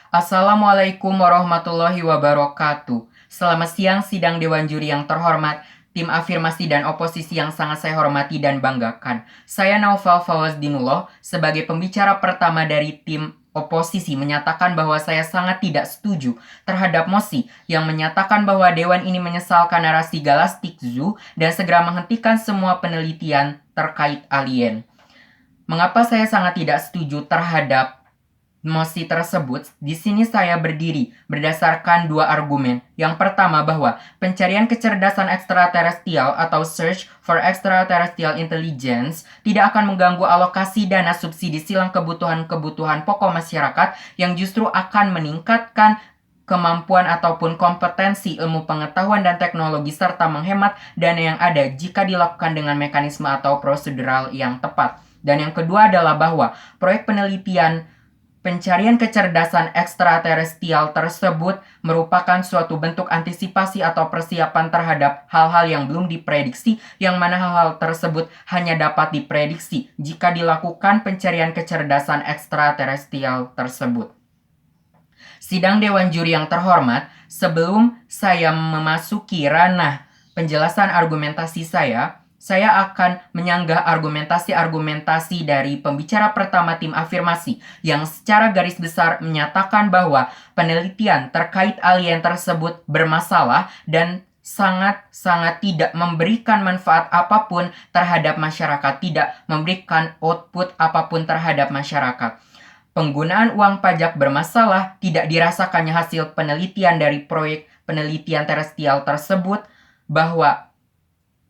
Assalamualaikum warahmatullahi wabarakatuh. Selamat siang sidang Dewan Juri yang terhormat, tim afirmasi dan oposisi yang sangat saya hormati dan banggakan. Saya Naufal Fawazdinullah sebagai pembicara pertama dari tim oposisi menyatakan bahwa saya sangat tidak setuju terhadap mosi yang menyatakan bahwa Dewan ini menyesalkan narasi Galactic Zoo dan segera menghentikan semua penelitian terkait alien. Mengapa saya sangat tidak setuju terhadap mosi tersebut? Di sini saya berdiri berdasarkan dua argumen. Yang pertama bahwa pencarian kecerdasan ekstraterestrial atau search for extraterrestrial intelligence tidak akan mengganggu alokasi dana subsidi silang kebutuhan-kebutuhan pokok masyarakat yang justru akan meningkatkan kemampuan ataupun kompetensi ilmu pengetahuan dan teknologi serta menghemat dana yang ada jika dilakukan dengan mekanisme atau prosedural yang tepat. Dan yang kedua adalah bahwa proyek penelitian pencarian kecerdasan ekstraterestrial tersebut merupakan suatu bentuk antisipasi atau persiapan terhadap hal-hal yang belum diprediksi, yang mana hal-hal tersebut hanya dapat diprediksi jika dilakukan pencarian kecerdasan ekstraterestrial tersebut. Sidang Dewan Juri yang terhormat, sebelum saya memasuki ranah penjelasan argumentasi saya akan menyanggah argumentasi-argumentasi dari pembicara pertama tim afirmasi yang secara garis besar menyatakan bahwa penelitian terkait alien tersebut bermasalah dan sangat-sangat tidak memberikan manfaat apapun terhadap masyarakat, tidak memberikan output apapun terhadap masyarakat. Penggunaan uang pajak bermasalah, tidak dirasakannya hasil penelitian dari proyek penelitian terestrial tersebut, bahwa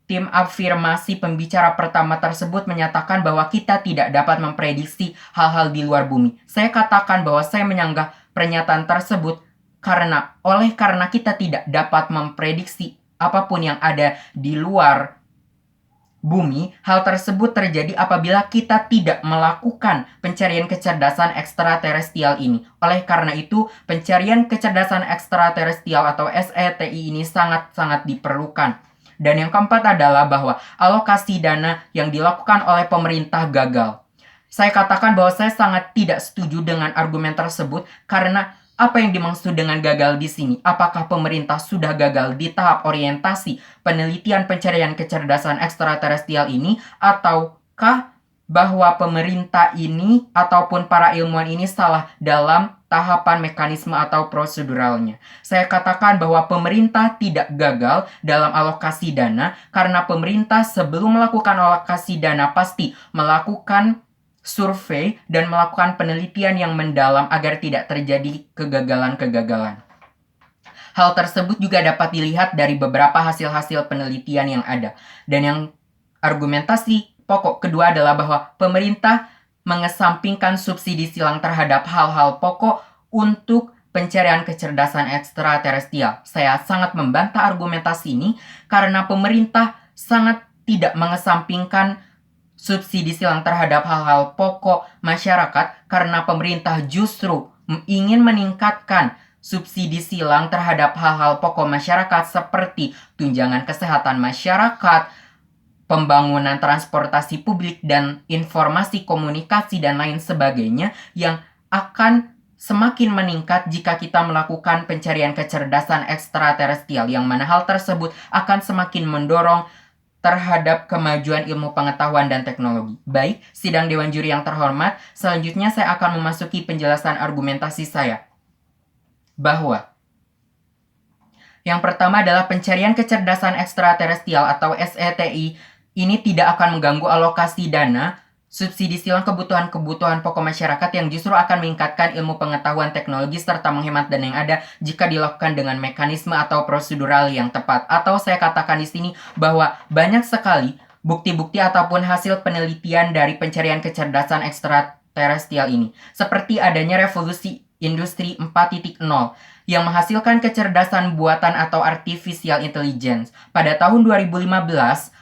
tim afirmasi pembicara pertama tersebut menyatakan bahwa kita tidak dapat memprediksi hal-hal di luar bumi. Saya katakan bahwa saya menyanggah pernyataan tersebut karena kita tidak dapat memprediksi apapun yang ada di luar bumi, hal tersebut terjadi apabila kita tidak melakukan pencarian kecerdasan ekstraterestrial ini. Oleh karena itu, pencarian kecerdasan ekstraterestrial atau SETI ini sangat-sangat diperlukan. Dan yang keempat adalah bahwa alokasi dana yang dilakukan oleh pemerintah gagal. Saya katakan bahwa saya sangat tidak setuju dengan argumen tersebut karena apa yang dimaksud dengan gagal di sini? Apakah pemerintah sudah gagal di tahap orientasi penelitian pencarian kecerdasan ekstraterestrial ini, ataukah bahwa pemerintah ini ataupun para ilmuwan ini salah dalam tahapan mekanisme atau proseduralnya? Saya katakan bahwa pemerintah tidak gagal dalam alokasi dana karena pemerintah sebelum melakukan alokasi dana pasti melakukan survei dan melakukan penelitian yang mendalam agar tidak terjadi kegagalan-kegagalan. Hal tersebut juga dapat dilihat dari beberapa hasil-hasil penelitian yang ada. Dan yang argumentasi pokok kedua adalah bahwa pemerintah mengesampingkan subsidi silang terhadap hal-hal pokok untuk pencarian kecerdasan ekstraterestrial. Saya sangat membantah argumentasi ini karena pemerintah sangat tidak mengesampingkan subsidi silang terhadap hal-hal pokok masyarakat karena pemerintah justru ingin meningkatkan subsidi silang terhadap hal-hal pokok masyarakat seperti tunjangan kesehatan masyarakat, pembangunan transportasi publik, dan informasi komunikasi dan lain sebagainya yang akan semakin meningkat jika kita melakukan pencarian kecerdasan ekstraterestrial, yang mana hal tersebut akan semakin mendorong terhadap kemajuan ilmu pengetahuan dan teknologi. Baik, sidang Dewan Juri yang terhormat, selanjutnya saya akan memasuki penjelasan argumentasi saya. Bahwa yang pertama adalah pencarian kecerdasan ekstraterestrial atau SETI ini tidak akan mengganggu alokasi dana subsidi silang kebutuhan-kebutuhan pokok masyarakat yang justru akan meningkatkan ilmu pengetahuan teknologi serta menghemat dana yang ada jika dilakukan dengan mekanisme atau prosedural yang tepat. Atau saya katakan di sini bahwa banyak sekali bukti-bukti ataupun hasil penelitian dari pencarian kecerdasan ekstraterestrial ini, seperti adanya revolusi industri 4.0 yang menghasilkan kecerdasan buatan atau artificial intelligence. Pada tahun 2015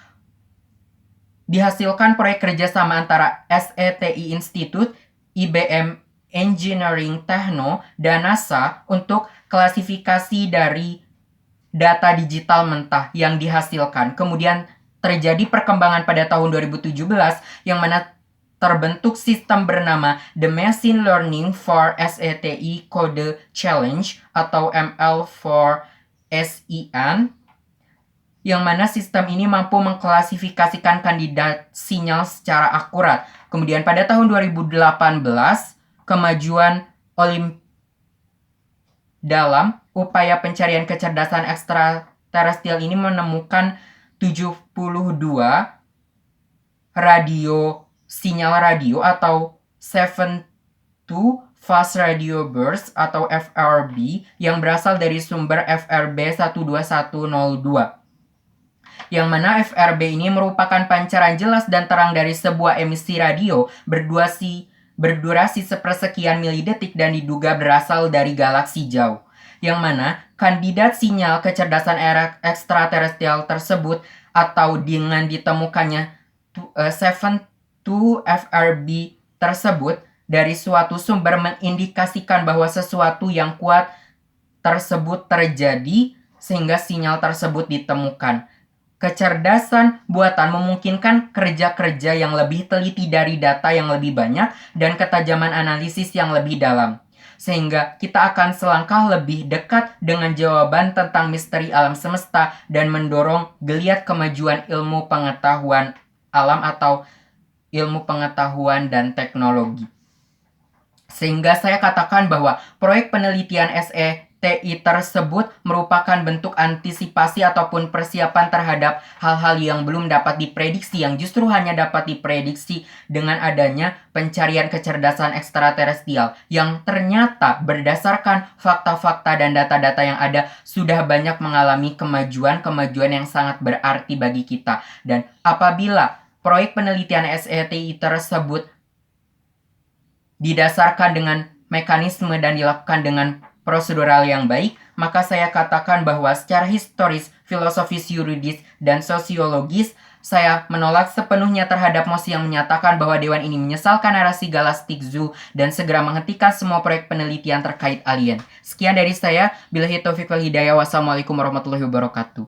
dihasilkan proyek kerjasama antara SETI Institute, IBM Engineering Techno, dan NASA untuk klasifikasi dari data digital mentah yang dihasilkan. Kemudian terjadi perkembangan pada tahun 2017 yang mana terbentuk sistem bernama The Machine Learning for SATI Code Challenge atau ML4SIN, yang mana sistem ini mampu mengklasifikasikan kandidat sinyal secara akurat. Kemudian pada tahun 2018, kemajuan dalam upaya pencarian kecerdasan ekstraterestrial ini menemukan 72 sinyal radio atau 72 Fast Radio Burst atau FRB yang berasal dari sumber FRB 12102. Yang mana FRB ini merupakan pancaran jelas dan terang dari sebuah emisi radio berdurasi sepersekian milidetik dan diduga berasal dari galaksi jauh. Yang mana kandidat sinyal kecerdasan ekstraterestrial tersebut atau dengan ditemukannya 72 FRB tersebut dari suatu sumber mengindikasikan bahwa sesuatu yang kuat tersebut terjadi sehingga sinyal tersebut ditemukan. Kecerdasan buatan memungkinkan kerja-kerja yang lebih teliti dari data yang lebih banyak dan ketajaman analisis yang lebih dalam. Sehingga kita akan selangkah lebih dekat dengan jawaban tentang misteri alam semesta dan mendorong geliat kemajuan ilmu pengetahuan alam atau ilmu pengetahuan dan teknologi. Sehingga saya katakan bahwa proyek penelitian SATI tersebut merupakan bentuk antisipasi ataupun persiapan terhadap hal-hal yang belum dapat diprediksi, yang justru hanya dapat diprediksi dengan adanya pencarian kecerdasan ekstraterestrial yang ternyata berdasarkan fakta-fakta dan data-data yang ada sudah banyak mengalami kemajuan yang sangat berarti bagi kita. Dan apabila proyek penelitian SATI tersebut didasarkan dengan mekanisme dan dilakukan dengan prosedural yang baik, maka saya katakan bahwa secara historis, filosofis, yuridis, dan sosiologis, saya menolak sepenuhnya terhadap mosi yang menyatakan bahwa Dewan ini menyesalkan narasi Galactic Zoo dan segera menghentikan semua proyek penelitian terkait alien. Sekian dari saya. Billahi taufiq wal hidayah. Wassalamualaikum warahmatullahi wabarakatuh.